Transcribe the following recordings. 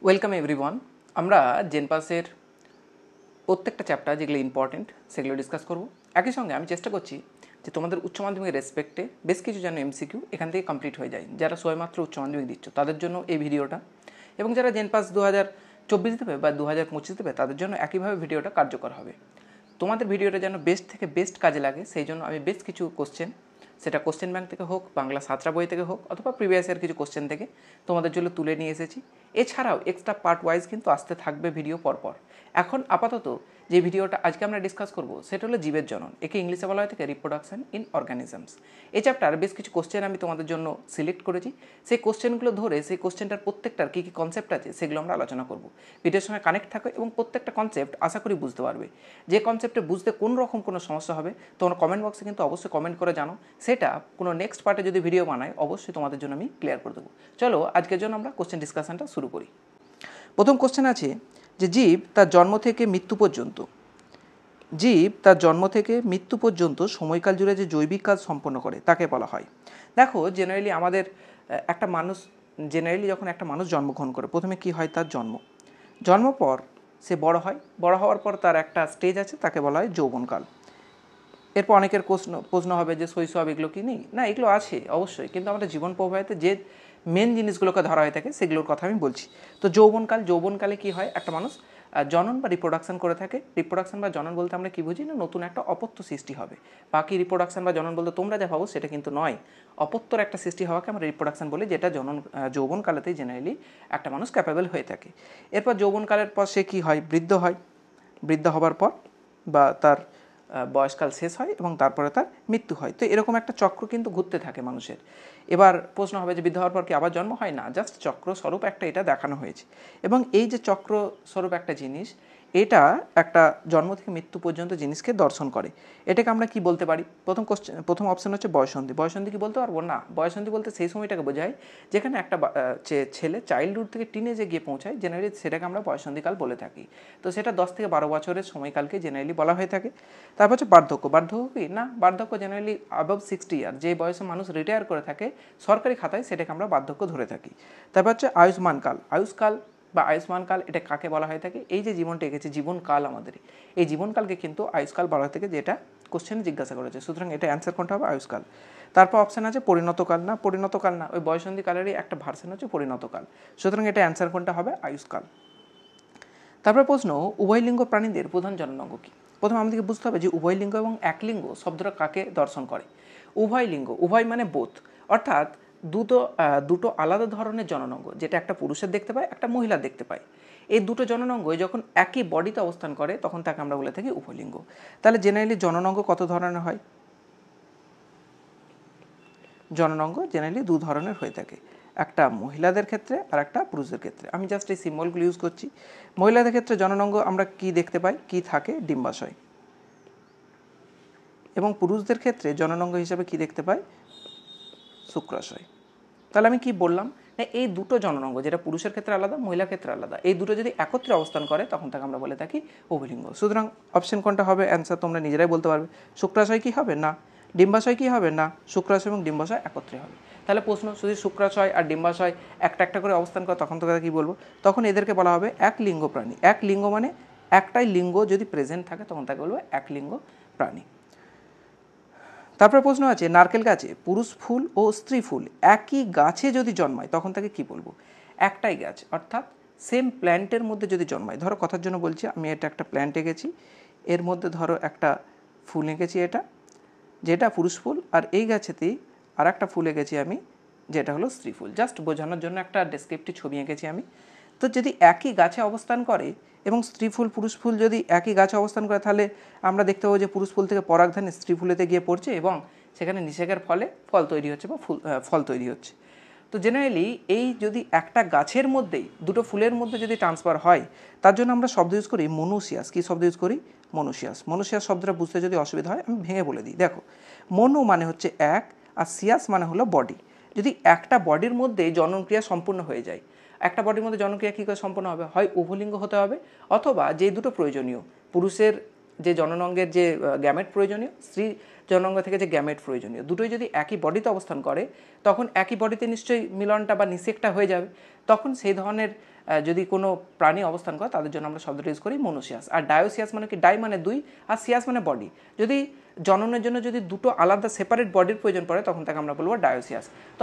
Welcome everyone. আমরা জেনপাসের প্রত্যেকটা chapter যেগুলো ইম্পর্টেন্ট সেগুলো ডিসকাস করব। একই সঙ্গে আমি চেষ্টা করছি যে তোমাদের উচ্চ মাধ্যমিকের রেসপেক্টে বেশ কিছু যেন এমসিকিউ এখান থেকে কমপ্লিট হয়ে যায়, যারা সবেমাত্র উচ্চ মাধ্যমিক দিচ্ছ তাদের জন্য এই ভিডিওটা, এবং যারা জেনপাস 2024 দেবে বা 2025 দেবে তাদের জন্য একইভাবে ভিডিওটা কার্যকর হবে। তোমাদের ভিডিওটা যেন বেস্ট থেকে বেস্ট কাজে লাগে সেই জন্য আমি বেশ কিছু কোশ্চেন, সেটা কোশ্চেন ব্যাংক থেকে হোক, বাংলা সাঁতরা বই থেকে হোক, অথবা প্রিভিয়াস ইয়ার কিছু কোশ্চেন থেকে তোমাদের জন্য তুলে নিয়ে এসেছি। এছাড়াও এক্সট্রা পার্ট ওয়াইজ কিন্তু আসতে থাকবে ভিডিও পরপর। এখন আপাতত যে ভিডিওটা আজকে আমরা ডিসকাস করব সেটা হলো জীবের জনন, একে ইংলিশে বলা হয় থেকে রিপ্রোডাকশন ইন অর্গানিজমস। এই চ্যাপ্টার বেশ কিছু কোশ্চেন আমি তোমাদের জন্য সিলেক্ট করেছি। সেই কোশ্চেনগুলো ধরে সেই কোশ্চেনটার প্রত্যেকটার কী কী কনসেপ্ট আছে সেগুলো আমরা আলোচনা করব। ভিডিওর সঙ্গে কানেক্ট থাকো এবং প্রত্যেকটা কনসেপ্ট আশা করি বুঝতে পারবে। যে কনসেপ্টে বুঝতে কোন রকম কোনো সমস্যা হবে তোমরা কমেন্ট বক্সে কিন্তু অবশ্যই কমেন্ট করে জানো, সেটা কোনো নেক্সট পার্টে যদি ভিডিও বানাই অবশ্যই তোমাদের জন্য আমি ক্লিয়ার করে দেবো। চলো আজকের জন্য আমরা কোশ্চেন ডিসকাশনটা শুরু করি। প্রথম কোশ্চেন আছে যে জীব তার জন্ম থেকে মৃত্যু পর্যন্ত সময়কাল জুড়ে যে জৈবিক কাজ সম্পন্ন করে তাকে বলা হয়। দেখো, জেনারেলি আমাদের একটা মানুষ যখন একটা মানুষ জন্মগ্রহণ করে প্রথমে কি হয়, তার জন্ম পর সে বড় হয়, বড় হওয়ার পর তার একটা স্টেজ আছে তাকে বলা হয় যৌবনকাল। এরপর অনেকের প্রশ্ন হবে যে শৈশব এগুলো কি নেই? না, এগুলো আছে অবশ্যই, কিন্তু আমাদের জীবন প্রবাহিতে যে মেন জিনিসগুলোকে ধরা হয়ে থাকে সেগুলোর কথা আমি বলছি। তো যৌবনকালে কি হয়, একটা মানুষ জনন বা রিপ্রোডাকশন করে থাকে। রিপ্রোডাকশন বা জনন বলতে আমরা কি বুঝি না, নতুন একটা অপত্য সৃষ্টি হবে। বাকি রিপ্রোডাকশন বা জনন বলতে তোমরা যা ভাবো সেটা কিন্তু নয়, অপত্যর একটা সৃষ্টি হওয়াকে আমরা রিপ্রোডাকশন বলি, যেটা যৌবনকালেতেই জেনারেলি একটা মানুষ ক্যাপেবল হয়ে থাকে। এরপর যৌবনকালের পর সে কি হয়, বৃদ্ধ হবার পর বা তার বয়সকাল শেষ হয় এবং তারপরে তার মৃত্যু হয়। তো এরকম একটা চক্র কিন্তু ঘুরতে থাকে মানুষের। এবার প্রশ্ন হবে যে বৃদ্ধ হওয়ার পর কি আবার জন্ম হয়? না, জাস্ট চক্র স্বরূপ একটা এটা দেখানো হয়েছে। এবং এই যে চক্র স্বরূপ একটা জিনিস, এটা একটা জন্ম থেকে মৃত্যু পর্যন্ত জিনিসকে দর্শন করে। এটাকে আমরা কি বলতে পারি? প্রথম অপশন হচ্ছে বয়সন্ধি। বয়সন্ধি কি বলতে পারবো? না, বয়সন্ধি বলতে সেই সময়টাকে বোঝায় যেখানে একটা ছেলে চাইল্ডহুড থেকে টিনেজে গিয়ে পৌঁছায়, জেনারেলি সেটাকে আমরা বয়সন্ধিকাল বলে থাকি। তো সেটা 10 থেকে 12 বছরের সময়কালকে জেনারেলি বলা হয়ে থাকে। তারপর হচ্ছে বার্ধক্য কি না, বার্ধক্য জেনারেলি অ্যাবভ 60 ইয়ার, যে বয়সে মানুষ রিটায়ার করে থাকে সরকারি খাতায়, সেটাকে আমরা বার্ধক্য ধরে থাকি। তারপর হচ্ছে আয়ুষ্মানকাল, এটা কাকে বলা হয়ে থাকে? এই যে জীবনটা এগেছে, জীবনকাল আমাদের, এই জীবনকালকে কিন্তু আয়ুষ্কাল বলা হয়ে থাকে, যেটা কোশ্চেনে জিজ্ঞাসা করেছে। সুতরাং এটা অ্যান্সার কোনটা হবে? আয়ুষ্কাল। তারপর অপশান আছে পরিণতকাল। না, ওই বয়সন্ধিকালেরই একটা ভার্সন হচ্ছে পরিণতকাল। সুতরাং এটা অ্যান্সার কোনটা হবে? আয়ুষ্কাল। তারপর প্রশ্ন, উভয়লিঙ্গ প্রাণীদের প্রধান জননাঙ্গ কী? প্রথমে আমাদেরকে বুঝতে হবে যে উভয়লিঙ্গ এবং একলিঙ্গ শব্দটা কাকে দর্শন করে। উভয় মানে বোথ, অর্থাৎ দুটো আলাদা ধরনের জননাঙ্গ, যেটা একটা পুরুষের দেখতে পায়, একটা মহিলার দেখতে পায়। এই দুটো জননাঙ্গ যখন একই বডিতে অবস্থান করে তখন তাকে আমরা বলে থাকি উভয়লিঙ্গ। তাহলে জেনারেলি জননাঙ্গ কত ধরনের হয়? জননাঙ্গ জেনারেলি দু ধরনের হয়ে থাকে, একটা মহিলাদের ক্ষেত্রে আর একটা পুরুষদের ক্ষেত্রে। আমি জাস্ট এই সিম্বলগুলো ইউজ করছি। মহিলাদের ক্ষেত্রে জননাঙ্গ আমরা কি দেখতে পাই, কি থাকে? ডিম্বাশয়। এবং পুরুষদের ক্ষেত্রে জননাঙ্গ হিসাবে কি দেখতে পাই? শুক্রাশয়। তাহলে আমি কি বললাম না, এই দুটো জননাঙ্গ, যেটা পুরুষের ক্ষেত্রে আলাদা, মহিলার ক্ষেত্রে আলাদা, এই দুটো যদি একত্রে অবস্থান করে তখন তাকে আমরা বলে থাকি উভয়লিঙ্গ। সুতরাং অপশন কোনটা হবে? অ্যান্সার তোমরা নিজেরাই বলতে পারবে। শুক্রাশয় কি হবে? না। ডিম্বাশয় কি হবে? না। শুক্রাশয় এবং ডিম্বাশয় একত্রে হবে। তাহলে প্রশ্ন, যদি শুক্রাশয় আর ডিম্বাশয় একটা করে অবস্থান করে তখন তোকে কি বলবো? তখন এদেরকে বলা হবে একলিঙ্গ প্রাণী। একলিঙ্গ মানে একটাই লিঙ্গ যদি প্রেজেন্ট থাকে তখন তাকে বলবো একলিঙ্গ প্রাণী। তারপরে প্রশ্ন আছে, নারকেল গাছে পুরুষ ফুল ও স্ত্রী ফুল একই গাছে যদি জন্মায় তখন তাকে কি বলবো? একটাই গাছ, অর্থাৎ সেম প্ল্যান্টের মধ্যে যদি জন্মায়। ধরো কথার জন্য বলছি, আমি এটা একটা প্ল্যান্ট এঁকেছি, এর মধ্যে ধরো একটা ফুল এঁকেছি, যেটা পুরুষ ফুল, আর এই গাছেতেই আর একটা ফুল এঁকেছি আমি, যেটা হলো স্ত্রী ফুল। জাস্ট বোঝানোর জন্য একটা ডেসক্রিপটিভ ছবি এঁকেছি আমি। তো যদি একই গাছে অবস্থান করে এবং স্ত্রী ফুল পুরুষ ফুল যদি একই গাছে অবস্থান করে, তাহলে আমরা দেখতে পাবো যে পুরুষ ফুল থেকে পরাগধান স্ত্রী ফুলেতে গিয়ে পড়ছে এবং সেখানে নিষেকের ফলে ফল তৈরি হচ্ছে বা ফল তৈরি হচ্ছে। তো জেনারেলি এই যদি একটা গাছের মধ্যেই দুটো ফুলের মধ্যে যদি ট্রান্সফার হয়, তার জন্য আমরা শব্দ ইউজ করি মনুসিয়াস। কী শব্দ ইউজ করি? মনুসিয়াস শব্দটা বুঝতে যদি অসুবিধা হয় আমি ভেঙে বলে দিই। দেখো, মনু মানে হচ্ছে এক, আর সিয়াস মানে হলো বডি। যদি একটা বডির মধ্যে জননক্রিয়া সম্পূর্ণ হয়ে যায়, একটা বডির মধ্যে জনক্রিয়া কী করে সম্পন্ন হবে? হয় উভলিঙ্গ হতে হবে, অথবা যে দুটো প্রয়োজনীয়, পুরুষের যে জননাঙ্গের যে গ্যামেট প্রয়োজনীয়, স্ত্রী জননাঙ্গ থেকে যে গ্যামেট প্রয়োজনীয়, দুটোই যদি একই বডিতে অবস্থান করে তখন একই বডিতে নিশ্চয়ই মিলনটা বা নিষেকটা হয়ে যাবে। তখন সেই ধরনের যদি কোনো প্রাণী অবস্থান করে তাদের জন্য আমরা শব্দটা ইউজ করি মনোসিয়াস। আর ডায়োসিয়াস মানে কি, ডাই মানে দুই আর সিয়াস মানে বডি। যদি জননের জন্য যদি দুটো আলাদা সেপারেট বডির প্রয়োজন পড়ে তখন তাকে আমরা বলবো ডায়োসিয়াস। তো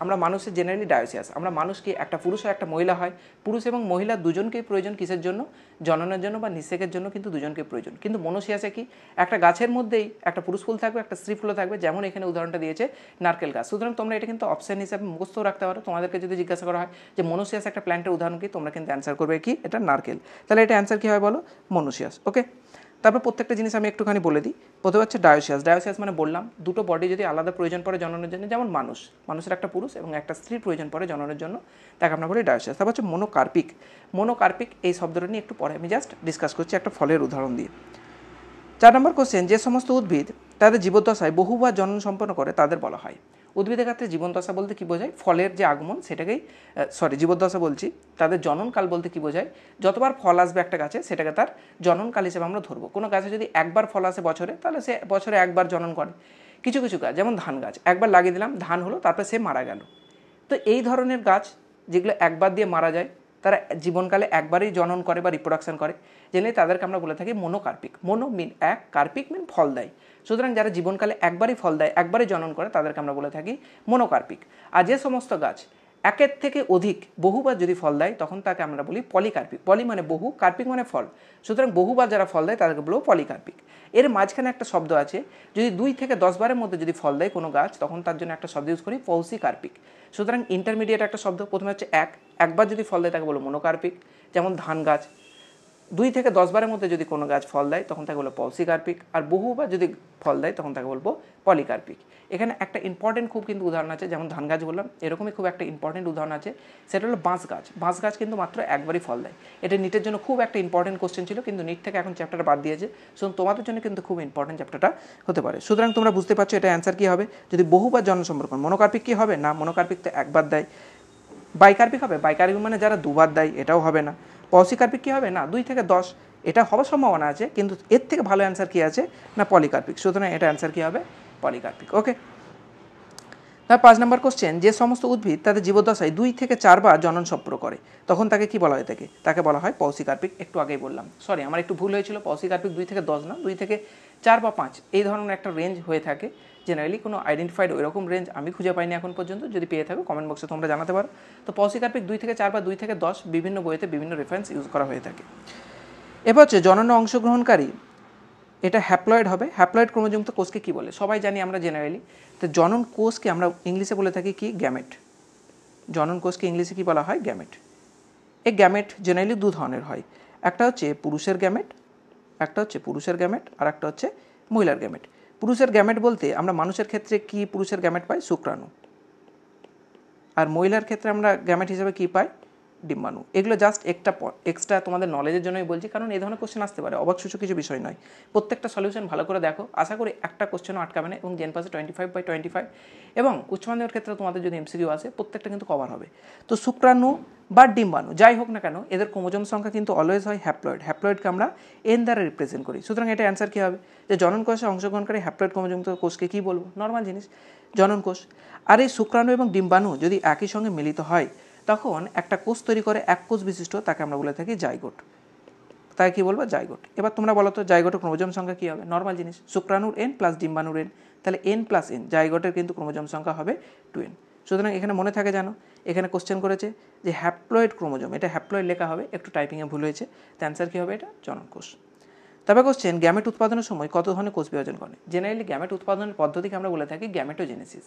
আমরা মানুষের জেনারেলি ডায়োসিয়াস। আমরা মানুষ কি একটা পুরুষ আর একটা মহিলা হয়, পুরুষ এবং মহিলা দুজনকেই প্রয়োজন কিসের জন্য, জননের জন্য বা নিষেকের জন্য কিন্তু দুজনকে প্রয়োজন। কিন্তু মনোসিয়াসে কি, একটা গাছের মধ্যেই একটা পুরুষ ফুল থাকবে একটা স্ত্রী ফুলও থাকবে, যেমন এখানে উদাহরণটা দিয়েছে নারকেল গাছ। সুতরাং তোমরা এটা কিন্তু অপশন হিসাবে মুখস্থ রাখতে পারো। তোমাদেরকে যদি জিজ্ঞাসা করা হয় যে মনোসিয়াস একটা প্ল্যান্টের উদাহরণ কি, তোমরা কিন্তু অ্যান্সার করবে কি, এটা নারকেল। তাহলে এটা অ্যান্সার কী হয় বলো, মনোসিয়াস। ওকে, তারপর প্রত্যেকটা জিনিস আমি একটুখানি বলে দিই। প্রথমে হচ্ছে ডায়োসিয়াস। ডায়োসিয়াস মানে বললাম দুটো বডি যদি আলাদা প্রয়োজন পড়ে জননের জন্য, যেমন মানুষের একটা পুরুষ এবং একটা স্ত্রীর প্রয়োজন পড়ে জননের জন্য, তাকে আমরা বলি ডায়োসিয়াস। তারপর হচ্ছে মোনোকার্পিক। মোনোকার্পিক এই শব্দটা নিয়ে একটু পরে আমি জাস্ট ডিসকাস করছি একটা ফলের উদাহরণ দিয়ে। 4 নম্বর কোশ্চেন, যে সমস্ত উদ্ভিদ তাদের জীবদ্দশায় বহুবার জনন সম্পন্ন করে তাদের বলা হয়। উদ্ভিদের ক্ষেত্রে জীবনদশা বলতে কী বোঝায়, ফলের যে আগমন সেটাকেই, জীবদ্দশা বলছি। তাদের জননকাল বলতে কী বোঝায়, যতবার ফল আসবে একটা গাছে সেটাকে তার জননকাল হিসেবে আমরা ধরবো। কোনো গাছে যদি একবার ফল আসে বছরে, তাহলে সে বছরে একবার জনন করে। কিছু কিছু গাছ, যেমন ধান গাছ, একবার লাগিয়ে দিলাম, ধান হলো, তারপরে সে মারা গেল। তো এই ধরনের গাছ যেগুলো একবার দিয়ে মারা যায়, তারা জীবনকালে একবারই জনন করে বা রিপ্রোডাকশন করে, জেনে তাদেরকে আমরা বলে থাকি মোনোকার্পিক। মোনো মিন এক, কার্পিক মিন ফল দেয়। সুতরাং যারা জীবনকালে একবারই ফল দেয়, একবারই জনন করে, তাদেরকে আমরা বলে থাকি মোনোকার্পিক। আর যে সমস্ত গাছ একের থেকে অধিক বহুবার যদি ফল দেয় তখন তাকে আমরা বলি পলিকার্পিক। পলি মানে বহু, কার্পিক মানে ফল। সুতরাং বহুবার যারা ফল দেয় তাদেরকে বলবো পলিকার্পিক। এর মাঝখানে একটা শব্দ আছে, যদি 2 থেকে 10 বারের মধ্যে যদি ফল দেয় কোনো গাছ, তখন তার জন্য একটা শব্দ ইউজ করি পৌসিকার্পিক। সুতরাং ইন্টারমিডিয়েট একটা শব্দ। প্রথমে হচ্ছে একবার যদি ফল দেয় তাকে বলো মোনোকার্পিক, যেমন ধান গাছ। 2 থেকে 10 বারের মধ্যে যদি কোনো গাছ ফল দেয় তখন তাকে বলবো পৌসিকার্পিক। আর বহুবার যদি ফল দেয় তখন তাকে বলবো পলিকার্পিক। এখানে একটা ইম্পর্টেন্ট খুব কিন্তু উদাহরণ আছে, যেমন ধান গাছ বললাম, এরকমই খুব একটা ইম্পর্টেন্ট উদাহরণ আছে, সেটা হলো বাঁশ গাছ। বাঁশ গাছ কিন্তু মাত্র একবারই ফল দেয়। এটা নিটের জন্য খুব একটা ইম্পর্টেন্ট কোশ্চেন ছিল, কিন্তু নিট থেকে এখন চ্যাপ্টারটা বাদ দিয়েছে। সুতরাং তোমাদের জন্য কিন্তু খুব ইম্পর্টেন্ট চ্যাপ্টারটা হতে পারে। সুতরাং তোমরা বুঝতে পারছো এটা অ্যান্সার কী হবে, যদি বহুবার জনন সম্পর্ক। মোনোকার্পিক কী হবে না, মোনোকার্পিক তো একবার দেয়। বাইকার্পিক হবে, বাইকার্পিক মানে যারা দুবার দেয়, এটাও হবে না। পলিকার্পিক কী হবে না, 2 থেকে 10, এটা হওয়ার সম্ভাবনা আছে, কিন্তু এর থেকে ভালো অ্যান্সার কী আছে না পলিকার্পিক। সুতরাং এটা অ্যান্সার কী হবে, পলিকার্পিক। ওকে, তার 5 নম্বর কোশ্চেন, যে সমস্ত উদ্ভিদ তাদের জীবদ্দশায় 2 থেকে 4 বার জনন সম্পর্ক করে তখন তাকে কি বলা হয়, তাকে বলা হয় পৌসিকার্পিক। একটু আগেই বললাম, সরি আমার একটু ভুল হয়েছিল, পৌসিকার্পিক 2 থেকে 10 না, 2 থেকে 4 বা 5 এই ধরনের একটা রেঞ্জ হয়ে থাকে। জেনারেলি কোনো আইডেন্টিফাইড ওইরকম রেঞ্জ আমি খুঁজে পাইনি এখন পর্যন্ত, যদি পেয়ে থাকো কমেন্ট বক্সে তোমরা জানাতে পারো। তো পৌসিকার্পিক 2 থেকে 4 বা 2 থেকে 10 বিভিন্ন বইতে বিভিন্ন রেফারেন্স ইউজ করা হয়ে থাকে। এবার হচ্ছে জননে অংশগ্রহণকারী, এটা হ্যাপ্লয়েড হবে। হ্যাপ্লয়েড ক্রোমোজোমযুক্ত কোষকে কী বলে, সবাই জানি আমরা জেনারেলি। তো জনন কোষকে আমরা ইংলিশে বলে থাকি কি, গ্যামেট। জনন কোষকে ইংলিশে কী বলা হয়, গ্যামেট। এই গ্যামেট জেনারেলি 2 ধরনের হয়, একটা হচ্ছে পুরুষের গ্যামেট, আর একটা হচ্ছে মহিলার গ্যামেট। পুরুষের গ্যামেট বলতে আমরা মানুষের ক্ষেত্রে কি পুরুষের গ্যামেট পাই, শুক্রাণু। আর মহিলার ক্ষেত্রে আমরা গ্যামেট হিসেবে কী পাই, ডিম্বাণু। এগুলো জাস্ট এক্সট্রা তোমাদের নলেজের জন্যই বলছি, কারণ এই ধরনের কোশ্চেন আসতে পারে, অবাকসূচক কিছু বিষয় নয়। প্রত্যেকটা সলিউশন ভালো করে দেখো, আশা করি একটা কোশ্চেনও আটকাবে না। এবং জেনপাসে 25/25 এবং উচ্চ মাধ্যমিকের ক্ষেত্রে তোমাদের যদি এমসিকিউ আসে প্রত্যেকটা কিন্তু কভার হবে। তো শুক্রাণু বা ডিম্বাণু যাই হোক না কেন, এদের ক্রোমোজোম সংখ্যা কিন্তু অলওয়েজ হয় হ্যাপ্লয়েড। হ্যাপ্লয়েডকে আমরা এন দ্বারা রিপ্রেজেন্ট করি। সুতরাং এটা অ্যান্সার কী হবে, যে জনন কোষে অংশগ্রহণকারী হ্যাপ্লয়েড ক্রোমোজোমযুক্ত কোষকে কী বলবো, নর্মাল জিনিস, জনন কোষ। আর এই শুক্রাণু এবং ডিম্বাণু যদি একই সঙ্গে মিলিত হয় তখন একটা কোষ তৈরি করে, এক কোষ বিশিষ্ট, তাকে আমরা বলে থাকি জাইগোট। তাই কী বলবো, জাইগোট। এবার তোমরা বলো তো জাইগোটের ক্রোমোজোম সংখ্যা কী হবে, নর্মাল জিনিস, শুক্রাণুর n প্লাস ডিম্বাণুর n, তাহলে n প্লাস n, জাইগোটের কিন্তু ক্রোমোজোম সংখ্যা হবে 2n। সুতরাং এখানে মনে থাকে জানো, এখানে কোশ্চেন করেছে যে হ্যাপ্লয়েড ক্রোমোজোম, এটা হ্যাপ্লয়েড লেখা হবে, একটু টাইপিংয়ে ভুল হয়েছে, তো অ্যান্সার কী হবে, এটা জনন কোষ। তারপর কোশ্চেন, গ্যামেট উৎপাদনের সময় কত ধরনের কোষ বিভাজন করে। জেনারেলি গ্যামেট উৎপাদনের পদ্ধতিকে আমরা বলে থাকি গ্যামেটোজেনেসিস।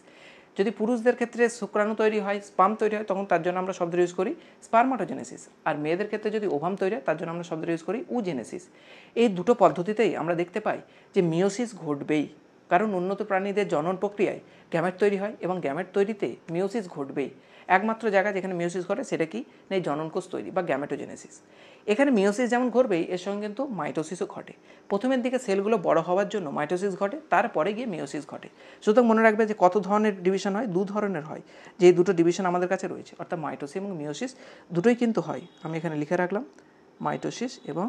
যদি পুরুষদের ক্ষেত্রে শুক্রাণু তৈরি হয়, স্পার্ম তৈরি হয়, তখন তার জন্য আমরা শব্দ ইউজ করি স্পার্মাটোজেনেসিস। আর মেয়েদের ক্ষেত্রে যদি ওভাম তৈরি হয় তার জন্য আমরা শব্দ ইউজ করি উজেনেসিস। এই দুটো পদ্ধতিতেই আমরা দেখতে পাই যে মিওসিস ঘটবেই, কারণ উন্নত প্রাণীদের জনন প্রক্রিয়ায় গ্যামেট তৈরি হয় এবং গ্যামেট তৈরিতে মিওসিস ঘটবেই। একমাত্র জায়গা যেখানে মিওসিস ঘটে সেটা কি, নেই জননকোষ তৈরি বা গ্যামেটোজেনেসিস। এখানে মিওসিস যেমন ঘটবেই, এর সঙ্গে কিন্তু মাইটোসিসও ঘটে। প্রথমের দিকে সেলগুলো বড় হওয়ার জন্য মাইটোসিস ঘটে, তারপরে গিয়ে মিওসিস ঘটে। সুতরাং মনে রাখবে যে কত ধরনের ডিভিশন হয়, 2 ধরনের হয়। যে দুটো ডিভিশন আমাদের কাছে রয়েছে, অর্থাৎ মাইটোসিস এবং মিওসিস দুটোই কিন্তু হয়। আমি এখানে লিখে রাখলাম, মাইটোসিস এবং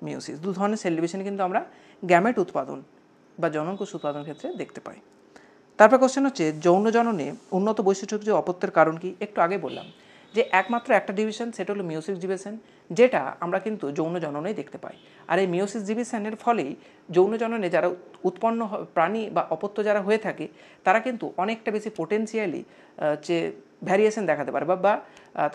মিওসিস 2 ধরনের সেল ডিভিশন কিন্তু আমরা গ্যামেট উৎপাদন বা জননকোষ উৎপাদনের ক্ষেত্রে দেখতে পাই। তারপর কোশ্চেন হচ্ছে, যৌন জননে উন্নত বৈশিষ্ট্যযুক্ত অপত্যের কারণ কি। একটু আগে বললাম যে একমাত্র একটা ডিভিশন, সেটা হলো মিওসিস ডিভিশন, যেটা আমরা কিন্তু যৌন জননেই দেখতে পাই। আর এই মিওসিস ডিভিশনের ফলেই যৌন জননে যারা উৎপন্ন প্রাণী বা অপত্য যারা হয়ে থাকে তারা কিন্তু অনেকটা বেশি পোটেন্সিয়ালি যে ভ্যারিয়েশন দেখাতে পারে বা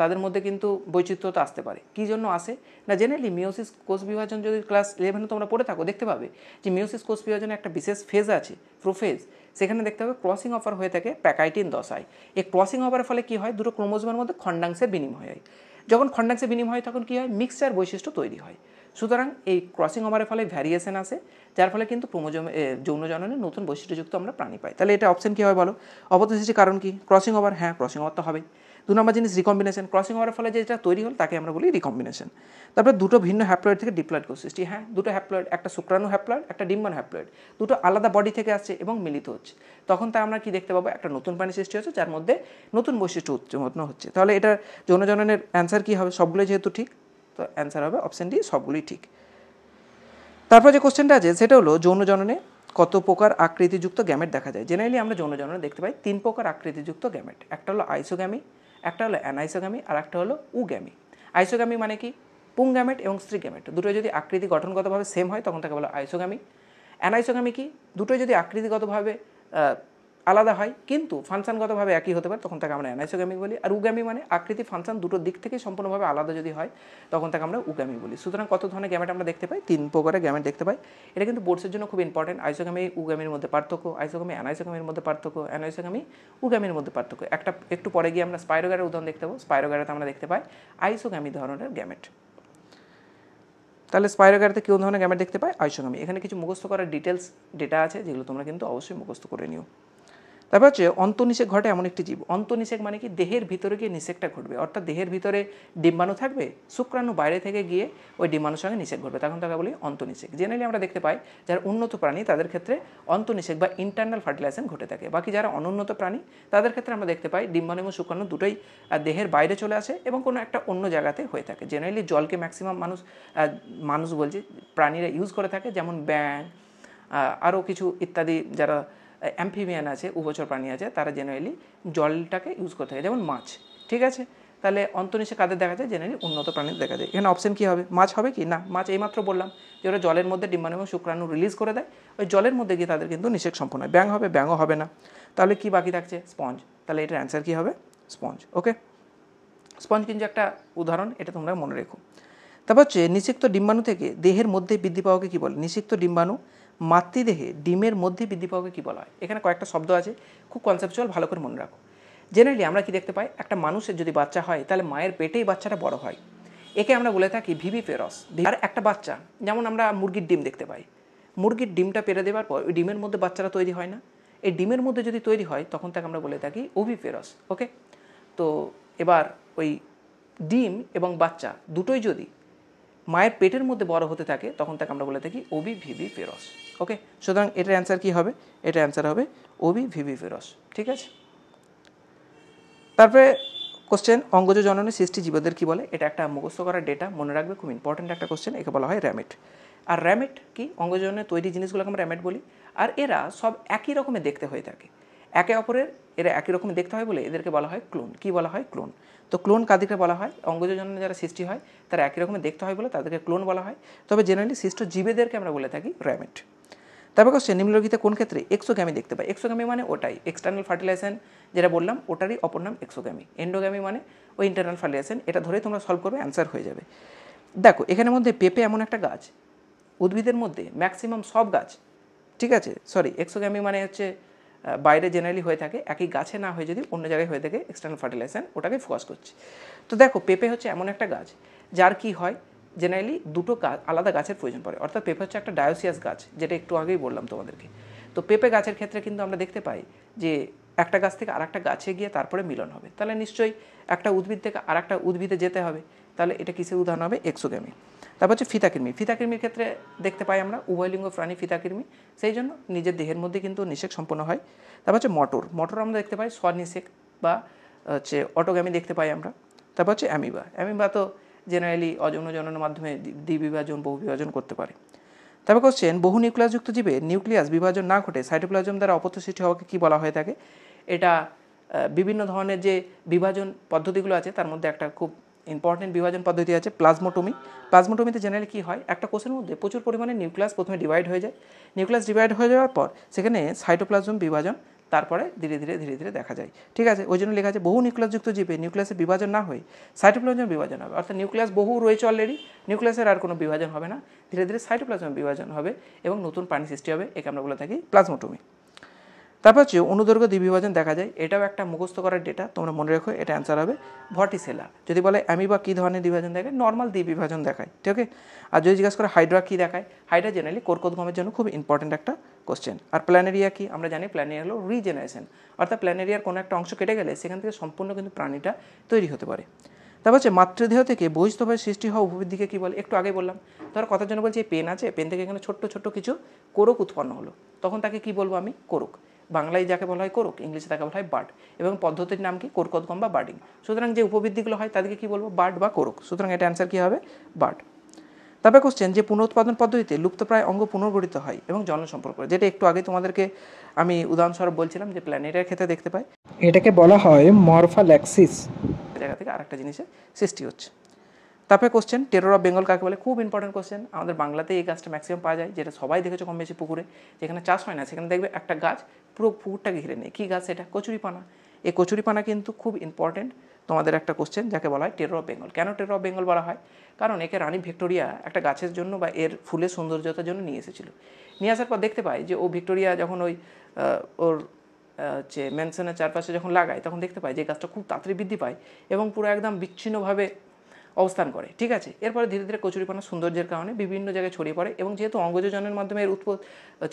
তাদের মধ্যে কিন্তু বৈচিত্র্যতা আসতে পারে। কী জন্য আসে না, জেনারেলি মিওসিস কোষ বিভাজন যদি ক্লাস 11 তোমরা পড়ে থাকো দেখতে পাবে যে মিওসিস কোষ বিভাজনে একটা বিশেষ ফেজ আছে, প্রোফেজ। সেখানে দেখতে হবে ক্রসিং অফার হয়ে থাকে প্যাকাইটিন দশায়। এই ক্রসিং অফারের ফলে কী হয়, দুটো ক্রোমোজোমের মধ্যে খণ্ডাংশের বিনিময় হয়। যখন খণ্ডাংশের বিনিময় হয় তখন কী হয়, মিক্সচার বৈশিষ্ট্য তৈরি হয়। সুতরাং এই ক্রসিং ওভারের ফলে ভ্যারিয়েশন আসে, যার ফলে কিন্তু যৌন জননে নতুন বৈশিষ্ট্যযুক্ত আমরা প্রাণী পাই। তাহলে এটা অপশন কী হয় বলো, অপত্য সৃষ্টির কারণ কি, ক্রসিং ওভার। হ্যাঁ, ক্রসিং ওভার তো হবেই। 2 নম্বর জিনিস রিকম্বিনেশন, ক্রসিং ওভারের ফলে যেটা তৈরি হল তাকে আমরা বলি রিকম্বিনেশন। তারপরে দুটো ভিন্ন হ্যাপ্লয়েড থেকে ডিপ্লয়েড কোষ সৃষ্টি। হ্যাঁ, দুটো হ্যাপ্লয়েড, একটা শুক্রাণু হ্যাপ্লয়েড, একটা ডিম্বাণু হ্যাপ্লয়েড, দুটো আলাদা বডি থেকে আসছে এবং মিলিত হচ্ছে। তখন তা আমরা কি দেখতে পাবো, একটা নতুন প্রাণী সৃষ্টি হচ্ছে যার মধ্যে নতুন বৈশিষ্ট্য উৎপন্ন হচ্ছে। তাহলে এটা যৌন জননের অ্যান্সার কী হবে, সবগুলো যেহেতু ঠিক, তো অ্যান্সার হবে অপশন ডি, সবগুলোই ঠিক। তারপর যে কোশ্চেনটা আছে সেটা হলো যৌন জননে কত প্রকার আকৃতিযুক্ত গ্যামেট দেখা যায়। জেনারেলি আমরা যৌন জননে দেখতে পাই 3 প্রকার আকৃতিযুক্ত গ্যামেট। একটা হলো আইসোগ্যামি, একটা হলো অ্যানাইসোগ্যামি, আর একটা হলো উগ্যামি। আইসোগ্যামি মানে কি, পুং গ্যামেট এবং স্ত্রী গ্যামেট দুটো যদি আকৃতি গঠনগতভাবে সেম হয় তখন তাকে বলা আইসোগ্যামি। অ্যানাইসোগ্যামি কি, দুটো যদি আকৃতিগতভাবে আলাদা হয় কিন্তু ফাংশনগতভাবে একই হতে পারে তখন তাকে আমরা অ্যানাইসোগ্যামি বলি। আর উগ্যামি মানে আকৃতি ফাংশন দুটো দিক থেকে সম্পূর্ণভাবে আলাদা যদি হয় তখন তাকে আমরা উগ্যামি বলি। সুতরাং কত ধরনের গ্যামেট আমরা দেখতে পাই, 3 প্রকারের গ্যামেট দেখতে পাই। এটা কিন্তু বোর্ডসের জন্য খুব ইম্পর্টেন্ট। আইসোগ্যামি উগ্যামির মধ্যে পার্থক্য, আইসোগ্যামি অ্যানাইসোগ্যামির মধ্যে পার্থক্য, অ্যানাইসোগ্যামি উগ্যামির মধ্যে পার্থক্য। একটু পরে গিয়ে আমরা স্পাইরোগ্যারের উদাহরণ দেখতে পাবো। স্পাইরোগ্যারেতে আমরা দেখতে পাই আইসোগ্যামি ধরনের গ্যামেট। তাহলে স্পাইরোগ্যারেতে কোন ধরনের গ্যামেট দেখতে পাই, আইসোগ্যামি। এখানে কিছু মুখস্থ করার ডিটেলস ডেটা আছে যেগুলো তোমরা কিন্তু অবশ্যই মুখস্থ করে নিও। তারপর হচ্ছে অন্তঃনিষেক ঘটে এমন একটি জীব। অন্তঃনিষেক মানে কি, দেহের ভিতরে গিয়ে নিষেকটা ঘটবে, অর্থাৎ দেহের ভিতরে ডিম্বাণু থাকবে, শুক্রাণু বাইরে থেকে গিয়ে ওই ডিম্বাণুর সঙ্গে নিষেক ঘটবে, তখন তাকে বলি অন্তঃনিষেক। জেনারেলি আমরা দেখতে পাই যারা উন্নত প্রাণী তাদের ক্ষেত্রে অন্তঃনিষেক বা ইন্টারনাল ফার্টিলাইজেশন ঘটে থাকে। বাকি যারা অনুন্নত প্রাণী তাদের ক্ষেত্রে আমরা দেখতে পাই ডিম্বাণু এবং শুক্রাণু দুটোই দেহের বাইরে চলে আসে এবং কোনো একটা অন্য জায়গাতে হয়ে থাকে। জেনারেলি জলকে ম্যাক্সিমাম মানুষ বলছে প্রাণীরা ইউজ করে থাকে, যেমন ব্যাঙ, আরও কিছু ইত্যাদি যারা অ্যাম্ফিবিয়ান আছে, উভচর প্রাণী আছে, তারা জেনারেলি জলটাকে ইউজ করে থাকে, যেমন মাছ। ঠিক আছে, তাহলে অন্তঃনিষেক কাদের দেখা যায়, জেনারেলি উন্নত প্রাণীদের দেখা যায়। এখানে অপশন কী হবে, মাছ হবে কি না, মাছ এইমাত্র বললাম যে ওরা জলের মধ্যে ডিম্বাণু এবং শুক্রাণু রিলিজ করে দেয়, ওই জলের মধ্যে গিয়ে তাদের কিন্তু নিষেক সম্পন্ন হয়। ব্যাঙ হবে, ব্যাঙও হবে না। তাহলে কি বাকি থাকছে, স্পঞ্জ। তাহলে এটার অ্যান্সার কী হবে, স্পঞ্জ। ওকে, স্পঞ্জ কিন্তু একটা উদাহরণ, এটা তোমরা মনে রেখো। তারপর হচ্ছে নিষিক্ত ডিম্বাণু থেকে দেহের মধ্যে বৃদ্ধি পাওয়াকে কী বলে, নিষিক্ত ডিম্বাণু মাতৃদেহে ডিমের মধ্যে বৃদ্ধি পাওয়াকে কী বলা হয়। এখানে কয়েকটা শব্দ আছে, খুব কনসেপচুয়াল, ভালো করে মনে রাখো। জেনারেলি আমরা কি দেখতে পাই, একটা মানুষের যদি বাচ্চা হয় তাহলে মায়ের পেটেই বাচ্চাটা বড় হয়, একে আমরা বলে থাকি ভিভিফেরাস। আর একটা বাচ্চা, যেমন আমরা মুরগির ডিম দেখতে পাই, মুরগির ডিমটা পেরে দেওয়ার পর ওই ডিমের মধ্যে বাচ্চাটা তৈরি হয় না, এই ডিমের মধ্যে যদি তৈরি হয় তখন তাকে আমরা বলে থাকি ওভিফেরাস। ওকে, তো এবার ওই ডিম এবং বাচ্চা দুটোই যদি মায়ের পেটের মধ্যে বড় হতে থাকে তখন তাকে আমরা বলে থাকি ওভিভিভিফেরাস। ওকে, সুতরাং এটার অ্যান্সার কী হবে, এটার অ্যান্সার হবে ওভিভিভিফেরাস। ঠিক আছে, তারপরে কোশ্চেন, অঙ্গজ জননে সৃষ্টি জীবদের কী বলে। এটা একটা মুখস্থ করার ডেটা, মনে রাখবে, খুব ইম্পর্টেন্ট একটা কোশ্চেন। একে বলা হয় র্যামেট। আর র্যামেট কি, অঙ্গজনে তৈরি জিনিসগুলোকে আমরা র্যামেট বলি। আর এরা সব একই রকমের দেখতে হয়ে থাকে, একে অপরের এরা একই রকম দেখতে হয় বলে এদেরকে বলা হয় ক্লোন। কি বলা হয়, ক্লোন। তো ক্লোন কাদেরকে বলা হয়, অঙ্গজ জননে যারা সৃষ্টি হয় তারা একই রকমের দেখতে হয় বলে তাদেরকে ক্লোন বলা হয়। তবে জেনারেলি সৃষ্ট জীবেদেরকে আমরা বলে থাকি র্যামেট। তারপর কোশ্চেন, নিম্নলিখিত কোন ক্ষেত্রে এক্সোগ্যামি দেখতে পাই। এক্সোগ্যামি মানে ওটাই এক্সটার্নাল ফার্টিলাইজেশন যেটা বললাম, ওটারই অপর নাম এক্সোগ্যামি। এন্ডোগ্যামি মানে ওই ইন্টারনাল ফার্টিলাইজেশন। এটা ধরেই তোমরা সলভ করবে, অ্যান্সার হয়ে যাবে। দেখো এখানের মধ্যে পেঁপে এমন একটা গাছ, উদ্ভিদের মধ্যে ম্যাক্সিমাম সব গাছ, ঠিক আছে, সরি, এক্সোগ্যামি মানে হচ্ছে বাইরে জেনারেলি হয়ে থাকে, একই গাছে না হয়ে যদি অন্য জায়গায় হয়ে থাকে এক্সটার্নাল ফার্টিলাইজেশন, ওটাকে ফোকাস করছি। তো দেখো পেঁপে হচ্ছে এমন একটা গাছ যার কি হয়, জেনারেলি দুটো আলাদা গাছের প্রয়োজন পড়ে, অর্থাৎ পেঁপে হচ্ছে একটা ডায়োসিয়াস গাছ, যেটা একটু আগেই বললাম তোমাদেরকে। তো পেঁপে গাছের ক্ষেত্রে কিন্তু আমরা দেখতে পাই যে একটা গাছ থেকে আরেকটা গাছে গিয়ে তারপরে মিলন হবে, তাহলে নিশ্চয়ই একটা উদ্ভিদ থেকে আরেকটা উদ্ভিদে যেতে হবে, তাহলে এটা কিসের উদাহরণ হবে, এক্সোগ্যামি। তারপর হচ্ছে ফিতাকৃমি। ফিতাকৃমির ক্ষেত্রে দেখতে পাই আমরা উভয়লিঙ্গ প্রাণী ফিতাকৃমি, সেই জন্য নিজের দেহের মধ্যে কিন্তু নিষেক সম্পন্ন হয়। তারপর হচ্ছে মটর। মটর আমরা দেখতে পাই স্বনিষেক বা হচ্ছে অটোগ্যামি দেখতে পাই আমরা। তারপর হচ্ছে অ্যামিবা। অ্যামিবা তো জেনারেলি অযৌন জননের মাধ্যমে দ্বিবিভাজন বহু বিভাজন করতে পারে। তারপর কোশ্চেন, বহু নিউক্লিয়াসযুক্ত জীবে নিউক্লিয়াস বিভাজন না ঘটে সাইটোপ্লাজম দ্বারা অপত্য সৃষ্টি হওয়াকে কী বলা হয়ে থাকে। এটা বিভিন্ন ধরনের যে বিভাজন পদ্ধতিগুলো আছে তার মধ্যে একটা খুব ইম্পর্টেন্ট বিভাজন পদ্ধতি আছে প্লাজমোটমি। প্লাজমোটমিতে জেনারেলি কী হয়, একটা কোষের মধ্যে প্রচুর পরিমাণে নিউক্লিয়াস প্রথমে ডিভাইড হয়ে যায়। নিউক্লিয়াস ডিভাইড হয়ে যাওয়ার পর সেখানে সাইটোপ্লাজম বিভাজন তারপরে ধীরে ধীরে দেখা যায়। ঠিক আছে, ওই জন্য লেখা আছে বহু নিউক্লিয়াসযুক্ত জীবে নিউক্লিয়াসের বিভাজন না হয়ে সাইটোপ্লাজম বিভাজন হবে, অর্থাৎ নিউক্লিয়াস বহু রয়েছে অলরেডি, নিউক্লিয়াসের আর কোনো বিভাজন হবে না, ধীরে ধীরে সাইটোপ্লাজম বিভাজন হবে এবং নতুন প্রাণী সৃষ্টি হবে। একে আমরা বলে থাকি প্লাজমোটমি। তারপর হচ্ছে অনুদৈর্ঘ্য দ্বিবিভাজন দেখা যায়, এটাও একটা মুখস্থ করার ডেটা, তোমরা মনে রেখো, এটা অ্যান্সার হবে ভর্টিসেলা। যদি বলে অ্যামিবা কী ধরনের দ্বিবিভাজন দেখায়, নর্মাল দ্বিবিভাজন দেখায়, ঠিক আছে। আর যদি জিজ্ঞাসা করে হাইড্রা কী দেখায়, হাইড্রা জেনারেলি কোরকোদগমের জন্য খুব ইম্পর্টেন্ট একটা কোশ্চেন। আর প্ল্যানেরিয়া কি, আমরা জানি প্ল্যানেরিয়া হলো রিজেনারেশন, অর্থাৎ প্ল্যানেরিয়ার কোনো একটা অংশ কেটে গেলে সেখান থেকে সম্পূর্ণ কিন্তু প্রাণীটা তৈরি হতে পারে। তারপর হচ্ছে মাতৃদেহ থেকে বহিস্থভাবে সৃষ্টি হওয়া উপবৃদ্ধিকে কী বলে, একটু আগে বললাম। ধরো কথার জন্য বলছি এই পেন আছে, পেন থেকে এখানে ছোট্ট ছোট্ট কিছু কোরক উৎপন্ন হলো, তখন তাকে কি বলবো আমি, কোরক। বাংলায় যাকে বলা হয় কোরক, ইংলিশে তাকে বলা হয় বার্ড, এবং পদ্ধতির নাম কি, কোরকোদগম বা বার্ডিং। সুতরাং যে উপবৃদ্ধিগুলো হয় তাদেরকে কি বলবো, বার্ড বা কোরক। সুতরাং এটা অ্যান্সার কী হবে, বার্ড। তারপরে কোশ্চেন যে পুনরুৎপাদন পদ্ধতিতে লুপ্তপ্রায় অঙ্গ পুনর্গঠিত হয় এবং জন্ম সম্পর্ক, যেটা একটু আগে তোমাদেরকে আমি উদাহরণস্বরূপ বলছিলাম যে প্ল্যানেরিয়ার ক্ষেত্রে দেখতে পাই, এটাকে বলা হয় মরফাল্যাক্সিস, জায়গা থেকে আরেকটা জিনিসের সৃষ্টি হচ্ছে। তারপরে কোশ্চেন টেরর অফ বেঙ্গল কাকে বলে, খুব ইম্পর্টেন্ট কোশ্চেন। আমাদের বাংলাতে এই গাছটা ম্যাক্সিমাম পাওয়া যায়, যেটা সবাই দেখেছো কম বেশি পুকুরে, যেখানে চাষ হয় না সেখানে দেখবে একটা গাছ পুরো পুকুরটাকে ঘিরে নেই। কী গাছ এটা, কচুরিপানা। এই কচুরিপানা কিন্তু খুব ইম্পর্টেন্ট তোমাদের একটা কোশ্চেন, যাকে বলা হয় টেরর অফ বেঙ্গল। কেন টেরর অফ বেঙ্গল বলা হয়, কারণ একে রানী ভিক্টোরিয়া একটা গাছের জন্য বা এর ফুলের সৌন্দর্যতার জন্য নিয়ে এসেছিল। নিয়ে আসার পর দেখতে পাই যে ও ভিক্টোরিয়া যখন ওই ওর যে ম্যানশনের চারপাশে যখন লাগায়, তখন দেখতে পাই যে গাছটা খুব তাড়াতাড়ি বৃদ্ধি পায় এবং পুরো একদম বিচ্ছিন্নভাবে অবস্থান করে। ঠিক আছে, এরপরে ধীরে ধীরে কচুরিপানা সৌন্দর্যের কারণে বিভিন্ন জায়গায় ছড়িয়ে পড়ে এবং যেহেতু অঙ্গজজনের মাধ্যমে এর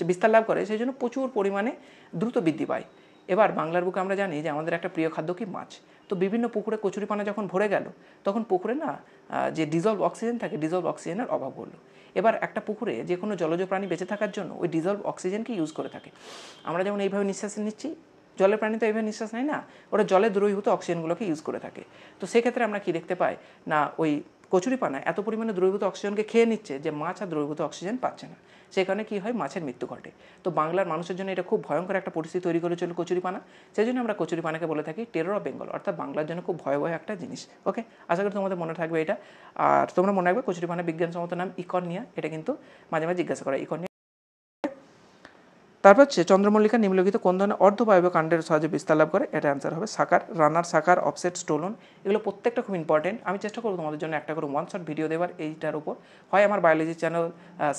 বিস্তার লাভ করে, সেই জন্য প্রচুর পরিমাণে দ্রুত বৃদ্ধি পায়। এবার বাংলার বুকে আমরা জানি যে আমাদের একটা প্রিয় খাদ্য কি, মাছ। তো বিভিন্ন পুকুরে কচুরিপানা যখন ভরে গেল, তখন পুকুরে না যে ডিজলভ অক্সিজেন থাকে, ডিজলভ অক্সিজেনের অভাব হলো। এবার একটা পুকুরে যে কোনো জলজ প্রাণী বেঁচে থাকার জন্য ওই ডিজলভ অক্সিজেনকে ইউজ করে থাকে। আমরা যেমন এইভাবে নিঃশ্বাস নিচ্ছি, জলের প্রাণী তো এইভাবে নিঃশ্বাস নেয় না, ওরা জলে দ্রবীভূত অক্সিজেনগুলোকে ইউজ করে থাকে। তো সেক্ষেত্রে আমরা কি দেখতে পাই না, ওই কচুরিপানা এত পরিমাণে দ্রবীভূত অক্সিজেনকে খেয়ে নিচ্ছে যে মাছ আর দ্রবীভূত অক্সিজেন পাচ্ছে না, সেই কারণে কী হয়, মাছের মৃত্যু ঘটে। তো বাংলার মানুষের জন্য এটা খুব ভয়ঙ্কর একটা পরিস্থিতি তৈরি করেছিল কচুরিপানা, সেই জন্য আমরা কচুরিপানাকে বলে থাকি টেরর অফ বেঙ্গল, অর্থাৎ বাংলার জন্য খুব ভয়াবহ একটা জিনিস। ওকে, আশা করি তোমাদের মনে থাকবে এটা। আর তোমরা মনে রাখবে কচুরিপানার বিজ্ঞানসম্মত নাম ইকর্নিয়া, এটা কিন্তু মাঝে মাঝে জিজ্ঞাসা করা, ইকর্নিয়া। তারপর হচ্ছে চন্দ্রমল্লিকা নিম্নলিখিত কোন ধরনের অর্ধবায়বীয় কাণ্ডের সাহায্যে বিস্তার লাভ করে, এটা অ্যান্সার হবে সাকার, রানার, সাকার, অফসেট, স্টোলন। এগুলো প্রত্যেকটা খুব ইম্পর্টেন্ট। আমি চেষ্টা করবো তোমাদের জন্য একটা করে ওয়ান শট ভিডিও দেওয়ার এইটার উপর, হয় আমার বায়োলজি চ্যানেল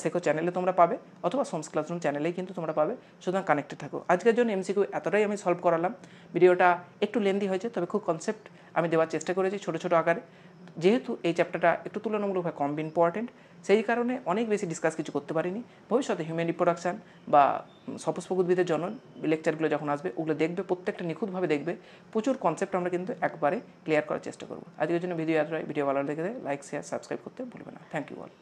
শেখো চ্যানেলে তোমরা পাবে, অথবা সোমস ক্লাসরুম চ্যানেলেই কিন্তু তোমরা পাবে। সুতরাং কানেক্টেড থাকো। আজকের জন্য এমসিকিউ এতটাই আমি সলভ করালাম। ভিডিওটা একটু লেন্দি হয়েছে, তবে খুব কনসেপ্ট আমি দেওয়ার চেষ্টা করেছি ছোটো ছোটো আকারে। যেহেতু এই চ্যাপ্টারটা একটু তুলনামূলকভাবে কম ইম্পর্টেন্ট, সেই কারণে অনেক বেশি ডিসকাস কিছু করতে পারিনি। ভবিষ্যতে হিউম্যান রিপ্রোডাকশান বা সপুষ্পক উদ্ভিদের জনন লেকচারগুলো যখন আসবে, ওগুলো দেখবে, প্রত্যেকটা নিখুঁতভাবে দেখবে। প্রচুর কনসেপ্ট আমরা কিন্তু একবারে ক্লিয়ার করার চেষ্টা করবো। আজকের জন্য ভিডিও ভালো লেগে লাইক, শেয়ার, সাবস্ক্রাইব করতে ভুলবে না। Thank you all.